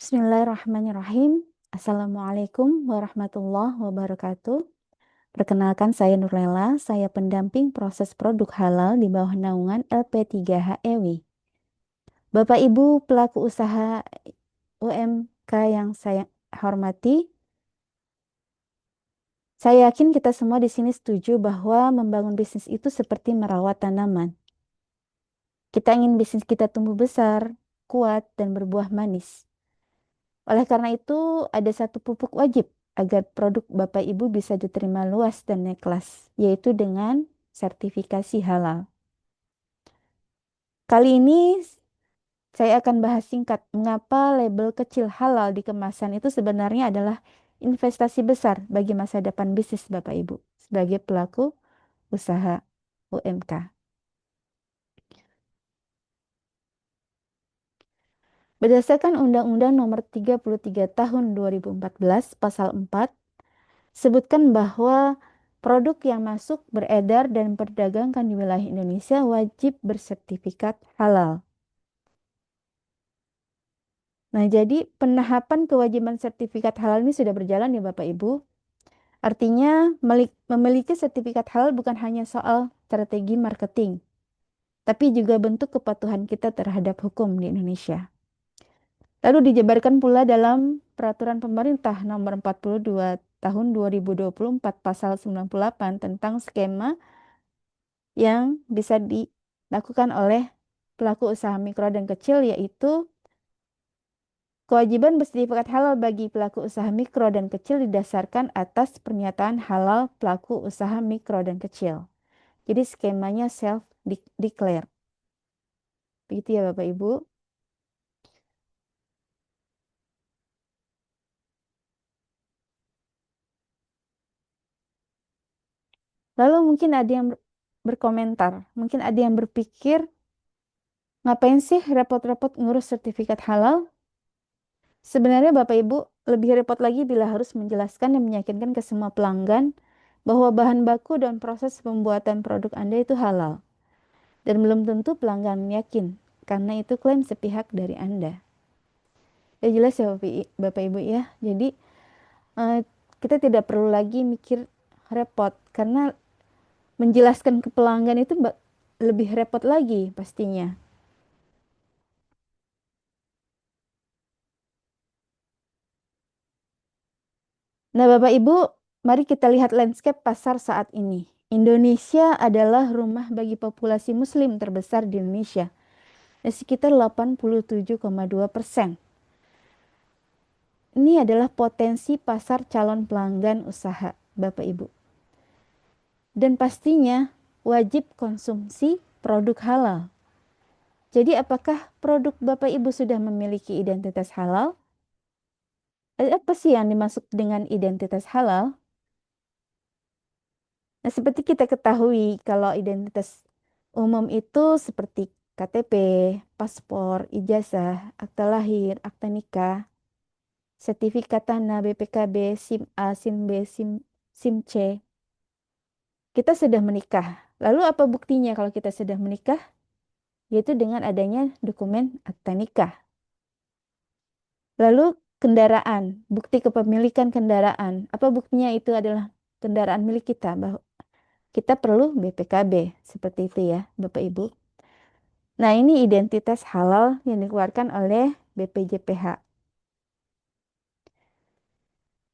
Bismillahirrahmanirrahim. Assalamualaikum warahmatullahi wabarakatuh. Perkenalkan saya Nurlela, saya pendamping proses produk halal di bawah naungan LP3HEW. Bapak Ibu pelaku usaha UMK yang saya hormati, saya yakin kita semua di sini setuju bahwa membangun bisnis itu seperti merawat tanaman. Kita ingin bisnis kita tumbuh besar, kuat, dan berbuah manis. Oleh karena itu, ada satu pupuk wajib agar produk Bapak Ibu bisa diterima luas dan naik kelas, yaitu dengan sertifikasi halal. Kali ini saya akan bahas singkat mengapa label kecil halal di kemasan itu sebenarnya adalah investasi besar bagi masa depan bisnis Bapak Ibu sebagai pelaku usaha UMK. Berdasarkan Undang-Undang Nomor 33 Tahun 2014 Pasal 4 sebutkan bahwa produk yang masuk, beredar, dan diperdagangkan di wilayah Indonesia wajib bersertifikat halal. Nah, jadi penahapan kewajiban sertifikat halal ini sudah berjalan ya Bapak Ibu. Artinya memiliki sertifikat halal bukan hanya soal strategi marketing, tapi juga bentuk kepatuhan kita terhadap hukum di Indonesia. Lalu dijabarkan pula dalam Peraturan Pemerintah Nomor 42 Tahun 2024 Pasal 98 tentang skema yang bisa dilakukan oleh pelaku usaha mikro dan kecil, yaitu kewajiban bersertifikat halal bagi pelaku usaha mikro dan kecil didasarkan atas pernyataan halal pelaku usaha mikro dan kecil. Jadi skemanya self declare. Begitu ya Bapak Ibu. Lalu mungkin ada yang berkomentar, mungkin ada yang berpikir, ngapain sih repot-repot ngurus sertifikat halal? Sebenarnya Bapak Ibu lebih repot lagi bila harus menjelaskan dan meyakinkan ke semua pelanggan bahwa bahan baku dan proses pembuatan produk Anda itu halal. Dan belum tentu pelanggan yakin, karena itu klaim sepihak dari Anda. Ya jelas ya Bapak Ibu ya. Jadi eh, kita tidak perlu lagi mikir repot, karena menjelaskan ke pelanggan itu lebih repot lagi pastinya. Nah, Bapak Ibu, mari kita lihat landscape pasar saat ini. Indonesia adalah rumah bagi populasi Muslim terbesar di Indonesia, sekitar 87,2%. Ini adalah potensi pasar calon pelanggan usaha, Bapak Ibu. Dan pastinya wajib konsumsi produk halal. Jadi apakah produk Bapak Ibu sudah memiliki identitas halal? Apa sih yang dimaksud dengan identitas halal? Nah, seperti kita ketahui, kalau identitas umum itu seperti KTP, paspor, ijazah, akta lahir, akta nikah, sertifikat tanah, BPKB, SIM A, SIM B, SIM C. Kita sudah menikah. Lalu apa buktinya kalau kita sudah menikah? Yaitu dengan adanya dokumen akta nikah. Lalu kendaraan, bukti kepemilikan kendaraan. Apa buktinya itu adalah kendaraan milik kita? Bahwa kita perlu BPKB. Seperti itu ya, Bapak Ibu. Nah, ini identitas halal yang dikeluarkan oleh BPJPH.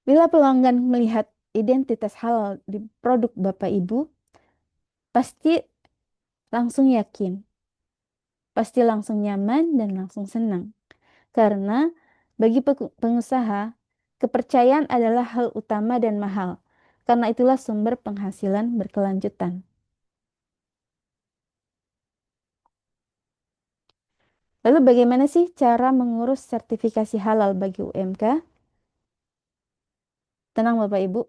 Bila pelanggan melihat identitas halal di produk Bapak Ibu, pasti langsung yakin, pasti langsung nyaman dan langsung senang. Karena bagi pengusaha, kepercayaan adalah hal utama dan mahal. Karena itulah sumber penghasilan berkelanjutan. Lalu bagaimana sih cara mengurus sertifikasi halal bagi UMK? Tenang Bapak Ibu,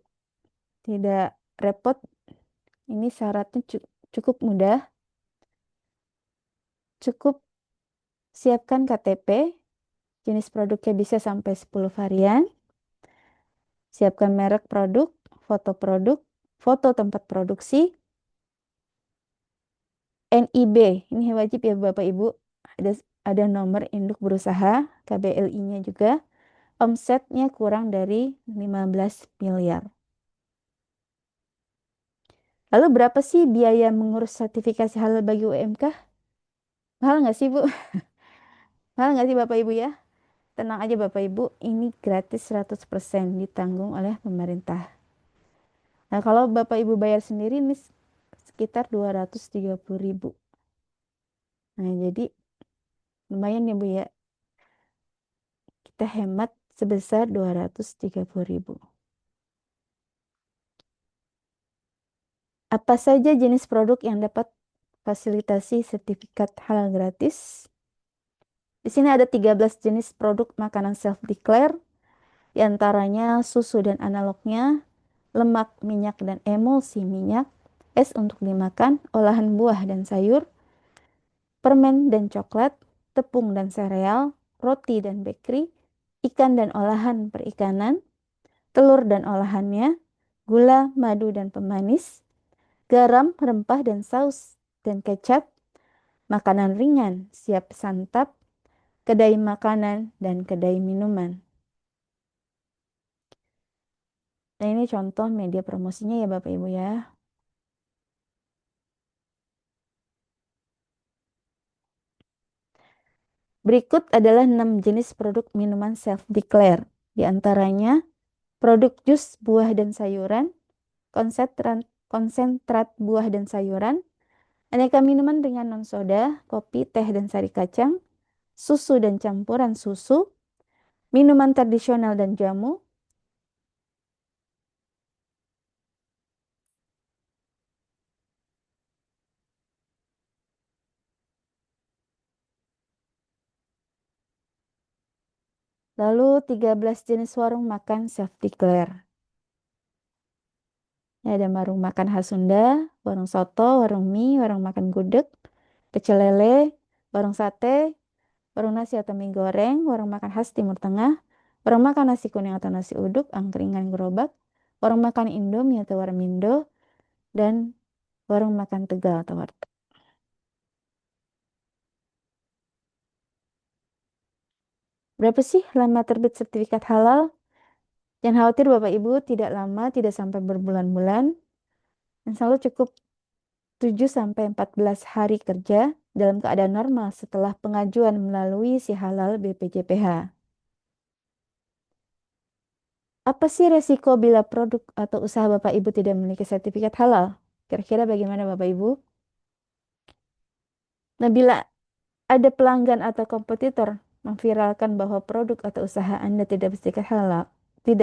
tidak repot. Ini syaratnya cukup mudah. Cukup siapkan KTP, jenis produknya bisa sampai 10 varian. Siapkan merek produk, foto tempat produksi, NIB. Ini wajib ya Bapak Ibu. Ada nomor induk berusaha, KBLI-nya juga. omsetnya kurang dari 15 miliar. Lalu berapa sih biaya mengurus sertifikasi halal bagi UMK? Mahal nggak sih, Bu? Mahal nggak sih Bapak Ibu ya? Tenang aja Bapak Ibu, ini gratis 100% ditanggung oleh pemerintah. Nah, kalau Bapak Ibu bayar sendiri ini sekitar 230.000. Nah, jadi lumayan ya Bu ya. Kita hemat sebesar 230.000. Apa saja jenis produk yang dapat fasilitasi sertifikat halal gratis? Di sini ada 13 jenis produk makanan self-declare, di antaranya susu dan analognya, lemak, minyak, dan emulsi minyak, es untuk dimakan, olahan buah dan sayur, permen dan coklat, tepung dan sereal, roti dan bakery, ikan dan olahan perikanan, telur dan olahannya, gula, madu dan pemanis, garam, rempah dan saus dan kecap, makanan ringan, siap santap, kedai makanan, dan kedai minuman. Nah, ini contoh media promosinya ya Bapak Ibu ya. Berikut adalah 6 jenis produk minuman self-declare. Di antaranya produk jus buah dan sayuran, konsentrat buah dan sayuran, aneka minuman ringan non-soda, kopi, teh, dan sari kacang, susu dan campuran susu, minuman tradisional dan jamu, lalu 13 jenis warung makan self-declare. Ya, ada warung makan khas Sunda, warung soto, warung mie, warung makan gudeg, pecel lele, warung sate, warung nasi atau mie goreng, warung makan khas Timur Tengah, warung makan nasi kuning atau nasi uduk, angkringan gerobak, warung makan Indomie atau warmindo, dan warung makan Tegal atau warteg. Berapa sih lama terbit sertifikat halal? Jangan khawatir Bapak Ibu, tidak lama, tidak sampai berbulan-bulan, dan selalu cukup 7 sampai 14 hari kerja dalam keadaan normal setelah pengajuan melalui si halal BPJPH. Apa sih resiko bila produk atau usaha Bapak Ibu tidak memiliki sertifikat halal? Kira-kira bagaimana Bapak Ibu? Nah, bila ada pelanggan atau kompetitor memviralkan bahwa produk atau usaha Anda tidak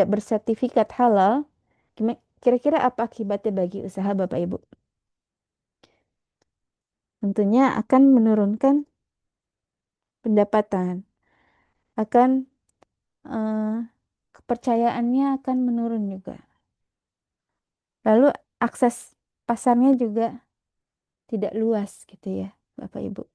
bersertifikat halal, kira-kira apa akibatnya bagi usaha Bapak Ibu? Tentunya akan menurunkan pendapatan, akan eh, kepercayaannya akan menurun juga. Lalu akses pasarnya juga tidak luas gitu ya, Bapak Ibu.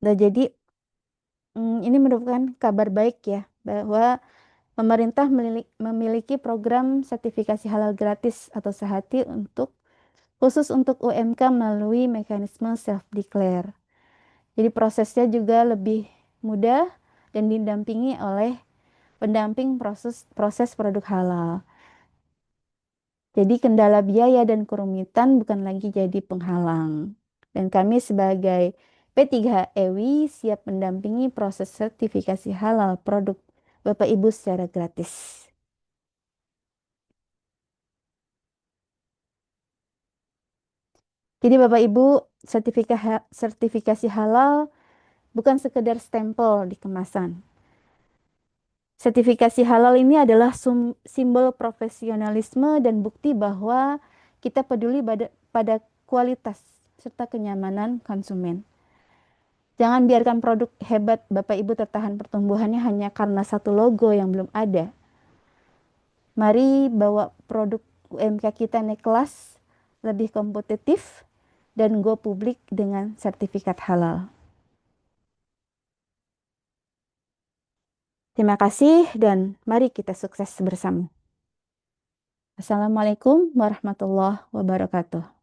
Nah, jadi ini merupakan kabar baik ya bahwa pemerintah memiliki program sertifikasi halal gratis atau sehati khusus untuk UMK melalui mekanisme self-declare. Jadi prosesnya juga lebih mudah dan didampingi oleh pendamping proses produk halal. Jadi kendala biaya dan kerumitan bukan lagi jadi penghalang. Dan kami sebagai P3HEWI siap mendampingi proses sertifikasi halal produk Bapak Ibu secara gratis. Jadi Bapak Ibu, sertifikasi halal bukan sekedar stempel di kemasan. Sertifikasi halal ini adalah simbol profesionalisme dan bukti bahwa kita peduli pada kualitas serta kenyamanan konsumen. Jangan biarkan produk hebat Bapak Ibu tertahan pertumbuhannya hanya karena satu logo yang belum ada. Mari bawa produk UMK kita naik kelas, lebih kompetitif, dan go publik dengan sertifikat halal. Terima kasih dan mari kita sukses bersama. Assalamualaikum warahmatullahi wabarakatuh.